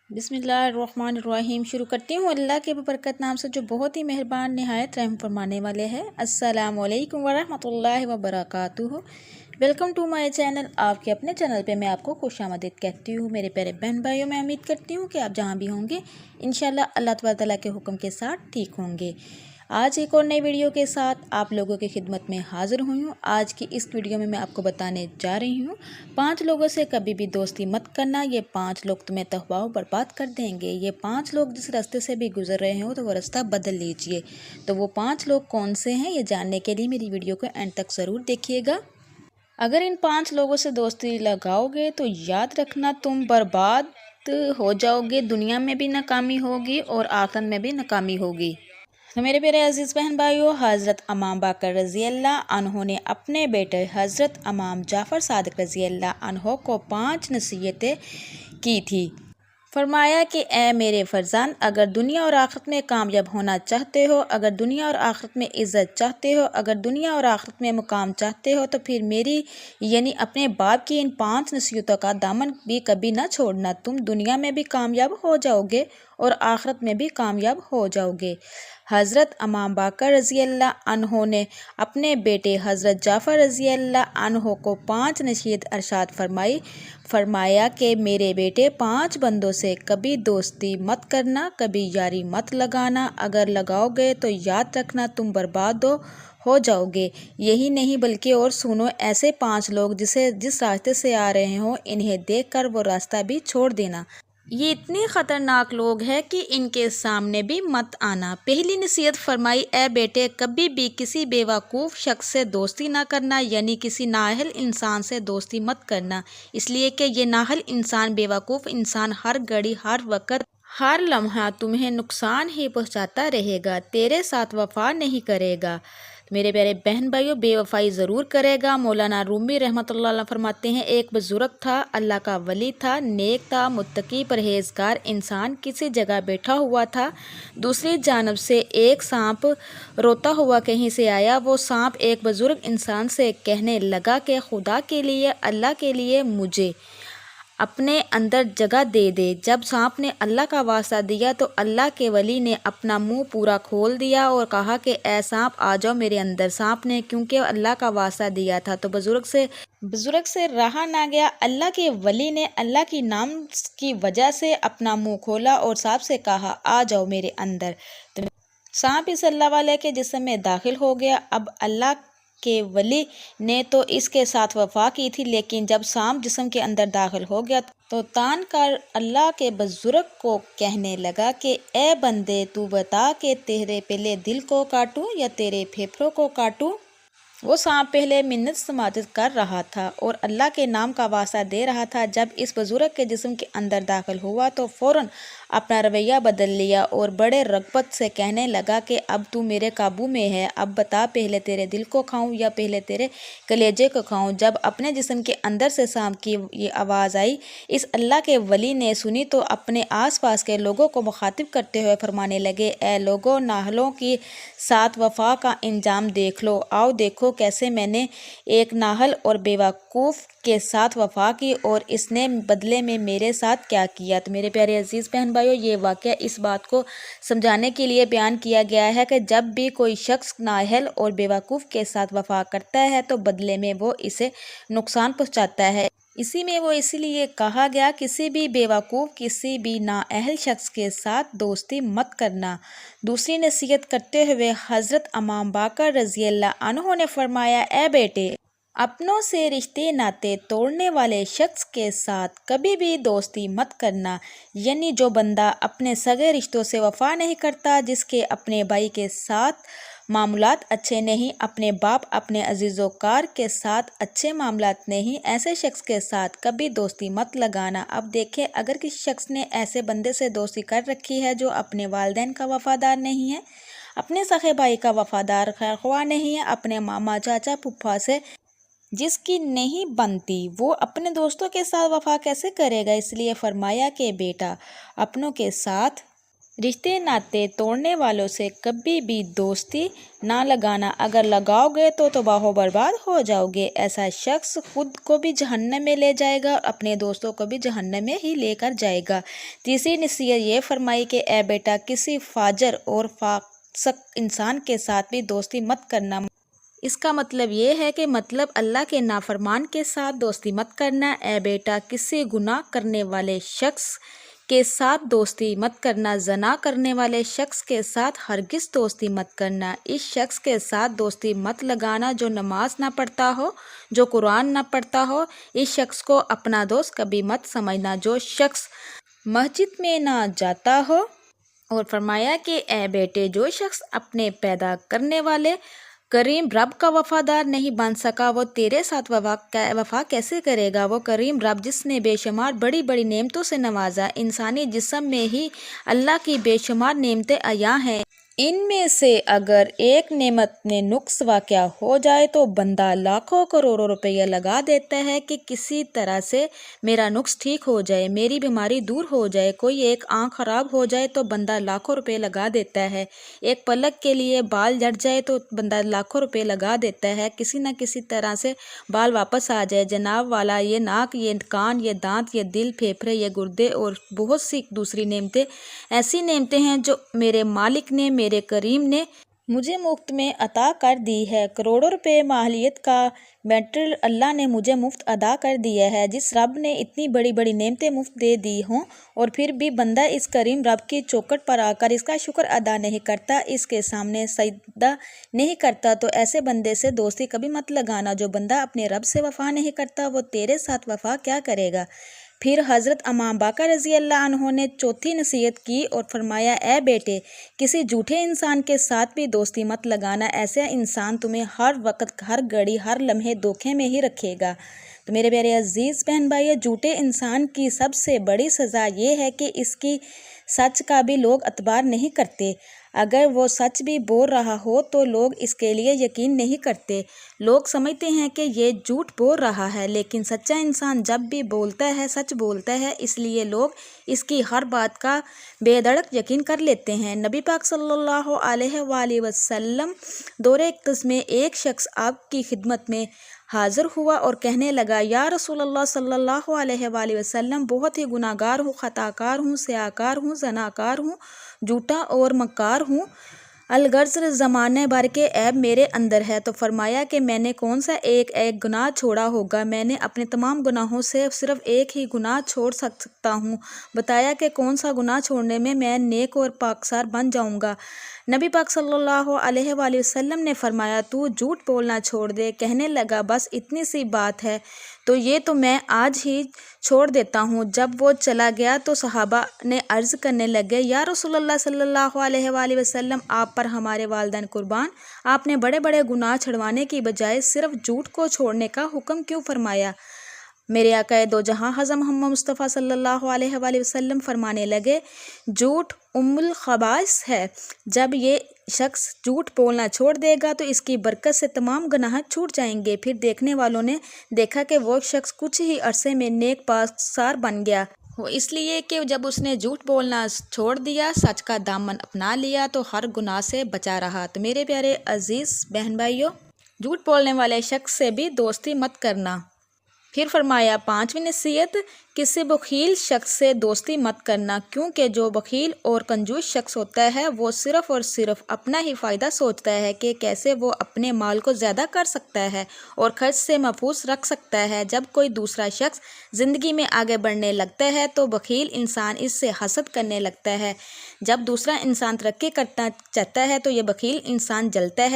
بسم اللہ الرحمن الرحیم۔ شروع کرتی ہوں اللہ کے ببرکت نام سے جو بہت ہی مہربان نہایت رحم فرمانے والے ہیں۔ السلام علیکم ورحمۃ اللہ وبرکاتہ۔ Welcome to my channel. آپ کے اپنے چینل پہ میں آپ کو خوش آمدید کہتی ہوں میرے پیارے بہن بھائیوں۔ میں امید کرتی ہوں کہ آپ جہاں بھی ہوں گے انشاءاللہ اللہ تبارک تعالیٰ کے حکم کے ساتھ ٹھیک ہوں گے۔ آج ایک اور نئی ویڈیو کے ساتھ آپ لوگوں کی خدمت میں حاضر ہوئی ہوں۔ آج کی اس ویڈیو میں آپ کو بتانے جا رہی ہوں 5 لوگوں سے کبھی بھی دوستی مت کرنا۔ یہ 5 لوگ تمہیں تباہ و برباد کر دیں گے۔ یہ 5 لوگ جس راستے سے بھی گزر رہے ہوں تو وہ راستہ بدل لیجئے۔ تو وہ 5 لوگ کون سے ہیں یہ جاننے کے لیے میری ویڈیو کو اینڈ تک ضرور دیکھیے گا۔ اگر ان 5 لوگوں سے دوستی لگاؤ گے تو یاد رکھنا تم برباد ہو جاؤ گے۔ دنیا میں بھی ناکامی ہوگی اور آخرت میں بھی ناکامی ہوگی۔ تو میرے پیارے عزیز بہن بھائیوں، حضرت امام باقر رضی اللہ عنہ نے اپنے بیٹے حضرت امام جعفر صادق رضی اللہ عنہ کو 5 نصیحتیں کی تھی۔ فرمایا کہ اے میرے فرزند، اگر دنیا اور آخرت میں کامیاب ہونا چاہتے ہو، اگر دنیا اور آخرت میں عزت چاہتے ہو، اگر دنیا اور آخرت میں مقام چاہتے ہو تو پھر میری یعنی اپنے باپ کی ان 5 نصیحتوں کا دامن بھی کبھی نہ چھوڑنا۔ تم دنیا میں بھی کامیاب ہو جاؤ گے اور آخرت میں بھی کامیاب ہو جاؤ گے۔ حضرت امام باقر رضی اللہ عنہ نے اپنے بیٹے حضرت جعفر رضی اللہ عنہ کو 5 نصیحت ارشاد فرمائی۔ فرمایا کہ میرے بیٹے 5 بندوں سے کبھی دوستی مت کرنا، کبھی یاری مت لگانا۔ اگر لگاؤ گے تو یاد رکھنا تم برباد ہو جاؤ گے۔ یہی نہیں بلکہ اور سنو، ایسے 5 لوگ جس راستے سے آ رہے ہوں انہیں دیکھ کر وہ راستہ بھی چھوڑ دینا۔ یہ اتنے خطرناک لوگ ہیں کہ ان کے سامنے بھی مت آنا۔ پہلی نصیحت فرمائی، اے بیٹے کبھی بھی کسی بے وقوف شخص سے دوستی نہ کرنا، یعنی کسی نااہل انسان سے دوستی مت کرنا، اس لیے کہ یہ نااہل انسان، بے وقوف انسان ہر گھڑی ہر وقت ہر لمحہ تمہیں نقصان ہی پہنچاتا رہے گا، تیرے ساتھ وفا نہیں کرے گا۔ میرے پیارے بہن بھائیوں، بے وفائی ضرور کرے گا۔ مولانا رومی رحمۃ اللہ علیہ فرماتے ہیں، ایک بزرگ تھا، اللہ کا ولی تھا، نیک تھا، متقی پرہیزگار انسان کسی جگہ بیٹھا ہوا تھا۔ دوسری جانب سے ایک سانپ روتا ہوا کہیں سے آیا۔ وہ سانپ ایک بزرگ انسان سے کہنے لگا کہ خدا کے لیے، اللہ کے لیے مجھے اپنے اندر جگہ دے دے۔ جب سانپ نے اللہ کا واسطہ دیا تو اللہ کے ولی نے اپنا منہ پورا کھول دیا اور کہا کہ اے سانپ آ جاؤ میرے اندر۔ سانپ نے کیونکہ اللہ کا واسطہ دیا تھا تو بزرگ سے رہا نہ گیا۔ اللہ کے ولی نے اللہ کی نام کی وجہ سے اپنا منہ کھولا اور سانپ سے کہا آ جاؤ میرے اندر۔ سانپ اس اللہ والے کے جسم میں داخل ہو گیا۔ اب اللہ کے ولی نے تو اس کے ساتھ وفا کی تھی، لیکن جب سانپ جسم کے اندر داخل ہو گیا تو تان کر اللہ کے بزرگ کو کہنے لگا کہ اے بندے تو بتا کہ تیرے پہلے دل کو کاٹوں یا تیرے پھیپھڑوں کو کاٹوں؟ وہ سانپ پہلے منت سماجت کر رہا تھا اور اللہ کے نام کا واسطہ دے رہا تھا۔ جب اس بزرگ کے جسم کے اندر داخل ہوا تو فوراً اپنا رویہ بدل لیا اور بڑے رغبت سے کہنے لگا کہ اب تو میرے قابو میں ہے، اب بتا پہلے تیرے دل کو کھاؤں یا پہلے تیرے کلیجے کو کھاؤں؟ جب اپنے جسم کے اندر سے سانپ کی یہ آواز آئی، اس اللہ کے ولی نے سنی تو اپنے آس پاس کے لوگوں کو مخاطب کرتے ہوئے فرمانے لگے، اے لوگوں، نااہلوں کے ساتھ وفا کا انجام دیکھ لو۔ آؤ دیکھو کیسے میں نے ایک نااہل اور بے وقوف کے ساتھ وفا کی اور اس نے بدلے میں میرے ساتھ کیا کیا۔ تو میرے پیارے عزیز بہن بھائیوں، یہ واقعہ اس بات کو سمجھانے کے لیے بیان کیا گیا ہے کہ جب بھی کوئی شخص نااہل اور بے وقوف کے ساتھ وفا کرتا ہے تو بدلے میں وہ اسے نقصان پہنچاتا ہے۔ اسی میں وہ اسی لیے کہا گیا کسی بھی بے وقوف، کسی بھی نااہل شخص کے ساتھ دوستی مت کرنا۔ دوسری نصیحت کرتے ہوئے حضرت امام باقر رضی اللہ عنہ نے فرمایا، اے بیٹے اپنوں سے رشتے ناطے توڑنے والے شخص کے ساتھ کبھی بھی دوستی مت کرنا، یعنی جو بندہ اپنے سگے رشتوں سے وفا نہیں کرتا، جس کے اپنے بھائی کے ساتھ معاملات اچھے نہیں، اپنے باپ اپنے عزیز و کار کے ساتھ اچھے معاملات نہیں، ایسے شخص کے ساتھ کبھی دوستی مت لگانا۔ اب دیکھیں، اگر کسی شخص نے ایسے بندے سے دوستی کر رکھی ہے جو اپنے والدین کا وفادار نہیں ہے، اپنے سگے بھائی کا وفادار خیر خواہ نہیں ہے، اپنے ماما چاچا پھپھا سے جس کی نہیں بنتی، وہ اپنے دوستوں کے ساتھ وفا کیسے کرے گا؟ اس لیے فرمایا کہ بیٹا اپنوں کے ساتھ رشتے ناطے توڑنے والوں سے کبھی بھی دوستی نہ لگانا، اگر لگاؤ گے تو تباہ و برباد ہو جاؤ گے۔ ایسا شخص خود کو بھی جہنم میں لے جائے گا اور اپنے دوستوں کو بھی جہنم میں ہی لے کر جائے گا۔ تیسری نصیحت یہ فرمائی کہ اے بیٹا، کسی فاجر اور فاسق انسان کے ساتھ بھی دوستی مت کرنا۔ اس کا مطلب یہ ہے کہ اللہ کے نافرمان کے ساتھ دوستی مت کرنا۔ اے بیٹا، کسی گناہ کرنے والے شخص کے ساتھ دوستی مت کرنا، زنا کرنے والے شخص کے ساتھ ہرگز دوستی مت کرنا، اس شخص کے ساتھ دوستی مت لگانا جو نماز نہ پڑھتا ہو، جو قرآن نہ پڑھتا ہو، اس شخص کو اپنا دوست کبھی مت سمجھنا، جو شخص مسجد میں نہ جاتا ہو۔ اور فرمایا کہ اے بیٹے، جو شخص اپنے پیدا کرنے والے کریم رب کا وفادار نہیں بن سکا، وہ تیرے ساتھ وفا کیسے کرے گا؟ وہ کریم رب جس نے بے شمار بڑی بڑی نعمتوں سے نوازا، انسانی جسم میں ہی اللہ کی بے شمار نعمتیں عیاں ہیں، ان میں سے اگر ایک نعمت میں نقص واقع ہو جائے تو بندہ لاکھوں کروڑوں روپیہ لگا دیتا ہے کہ کسی طرح سے میرا نقص ٹھیک ہو جائے، میری بیماری دور ہو جائے۔ کوئی ایک آنکھ خراب ہو جائے تو بندہ لاکھوں روپے لگا دیتا ہے، ایک پلک کے لیے بال جھڑ جائے تو بندہ لاکھوں روپے لگا دیتا ہے، کسی نہ کسی طرح سے بال واپس آ جائے۔ جناب والا، یہ ناک، یہ کان، یہ دانت، یہ دل، پھیپھڑے، یہ گردے اور بہت سی دوسری نعمتیں ایسی نعمتیں ہیں جو میرے مالک نے، میرے کریم نے مجھے مفت میں عطا کر دی ہے۔ کروڑوں روپے مالیت کا میٹر اللہ نے مجھے مفت ادا کر دیا ہے۔ جس رب نے اتنی بڑی بڑی نعمتیں مفت دے دی ہوں اور پھر بھی بندہ اس کریم رب کی چوکھٹ پر آ کر اس کا شکر ادا نہیں کرتا، اس کے سامنے سجدہ نہیں کرتا، تو ایسے بندے سے دوستی کبھی مت لگانا۔ جو بندہ اپنے رب سے وفا نہیں کرتا، وہ تیرے ساتھ وفا کیا کرے گا؟ پھر حضرت امام باقر رضی اللہ عنہ نے چوتھی نصیحت کی اور فرمایا، اے بیٹے، کسی جھوٹے انسان کے ساتھ بھی دوستی مت لگانا، ایسا انسان تمہیں ہر وقت، ہر گھڑی، ہر لمحے دھوکے میں ہی رکھے گا۔ تو میرے پیارے عزیز بہن بھائیو، جھوٹے انسان کی سب سے بڑی سزا یہ ہے کہ اس کی سچ کا بھی لوگ اعتبار نہیں کرتے۔ اگر وہ سچ بھی بول رہا ہو تو لوگ اس کے لیے یقین نہیں کرتے، لوگ سمجھتے ہیں کہ یہ جھوٹ بول رہا ہے، لیکن سچا انسان جب بھی بولتا ہے سچ بولتا ہے، اس لیے لوگ اس کی ہر بات کا بے دھڑک یقین کر لیتے ہیں۔ نبی پاک صلی اللہ علیہ وآلہ وسلم دور اقتداء میں ایک شخص آپ کی خدمت میں حاضر ہوا اور کہنے لگا، یا رسول اللہ صلی اللہ علیہ وآلہ وسلم، بہت ہی گناہ گار ہوں، خطا کار ہوں، سیاکار ہوں، زناکار ہوں، جھوٹا اور مکار ہوں، الغرض زمانے بھر کے عیب میرے اندر ہے۔ تو فرمایا کہ میں نے کون سا ایک گناہ چھوڑا ہوگا؟ میں نے اپنے تمام گناہوں سے صرف ایک ہی گناہ چھوڑ سکتا ہوں۔ بتایا کہ کون سا گناہ چھوڑنے میں میں نیک اور پاکسار بن جاؤں گا؟ نبی پاک صلی اللہ علیہ وآلہ وسلم نے فرمایا، تو جھوٹ بولنا چھوڑ دے۔ کہنے لگا، بس اتنی سی بات ہے تو یہ تو میں آج ہی چھوڑ دیتا ہوں۔ جب وہ چلا گیا تو صحابہ نے عرض کرنے لگے، یا رسول اللہ صلی اللہ علیہ وآلہ وسلم، آپ پر ہمارے والدین قربان، آپ نے بڑے بڑے گناہ چھڑوانے کی بجائے صرف جھوٹ کو چھوڑنے کا حکم کیوں فرمایا؟ میرے آقا دو جہاں حضرت محمد مصطفیٰ صلی اللہ علیہ وآلہ وسلم فرمانے لگے، جھوٹ ام الخبائث ہے۔ جب یہ شخص جھوٹ بولنا چھوڑ دے گا تو اس کی برکت سے تمام گناہ چھوٹ جائیں گے۔ پھر دیکھنے والوں نے دیکھا کہ وہ شخص کچھ ہی عرصے میں نیک پاکسار بن گیا، وہ اس لیے کہ جب اس نے جھوٹ بولنا چھوڑ دیا، سچ کا دامن اپنا لیا تو ہر گناہ سے بچا رہا۔ تو میرے پیارے عزیز بہن بھائیوں، جھوٹ بولنے والے شخص سے بھی دوستی مت کرنا۔ پھر فرمایا پانچویں نصیحت، کسی بخیل شخص سے دوستی مت کرنا، کیونکہ جو بخیل اور کنجوس شخص ہوتا ہے وہ صرف اور صرف اپنا ہی فائدہ سوچتا ہے کہ کیسے وہ اپنے مال کو زیادہ کر سکتا ہے اور خرچ سے محفوظ رکھ سکتا ہے۔ جب کوئی دوسرا شخص زندگی میں آگے بڑھنے لگتا ہے تو بخیل انسان اس سے حسد کرنے لگتا ہے۔ جب دوسرا انسان ترقی کرنا چاہتا ہے تو یہ بخیل انسان جلتا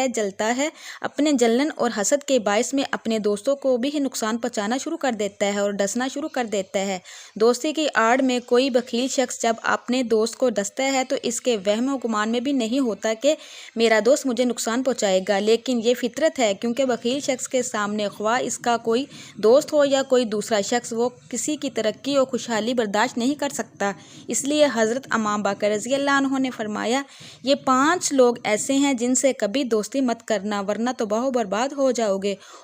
ہے، اپنے جلن اور حسد کے باعث میں اپنے دوستوں کو بھی نقصان پہنچانا شروع کر دیتا ہے اور ڈسنا شروع کر دیتا ہے۔ دوستی کی آڑ میں کوئی بخیل شخص جب اپنے دوست کو ڈستا ہے تو اس کے وہم و گمان میں بھی نہیں ہوتا کہ میرا دوست مجھے نقصان پہنچائے گا، لیکن یہ فطرت ہے، کیونکہ بخیل شخص کے سامنے خواہ اس کا کوئی دوست ہو یا کوئی دوسرا شخص، وہ کسی کی ترقی اور خوشحالی برداشت نہیں کر سکتا۔ اس لیے حضرت امام باقر رضی اللہ عنہ نے فرمایا، یہ 5 لوگ ایسے ہیں جن سے کبھی دوستی مت کرنا، ورنہ تباہ و برباد ہو جاؤ گے،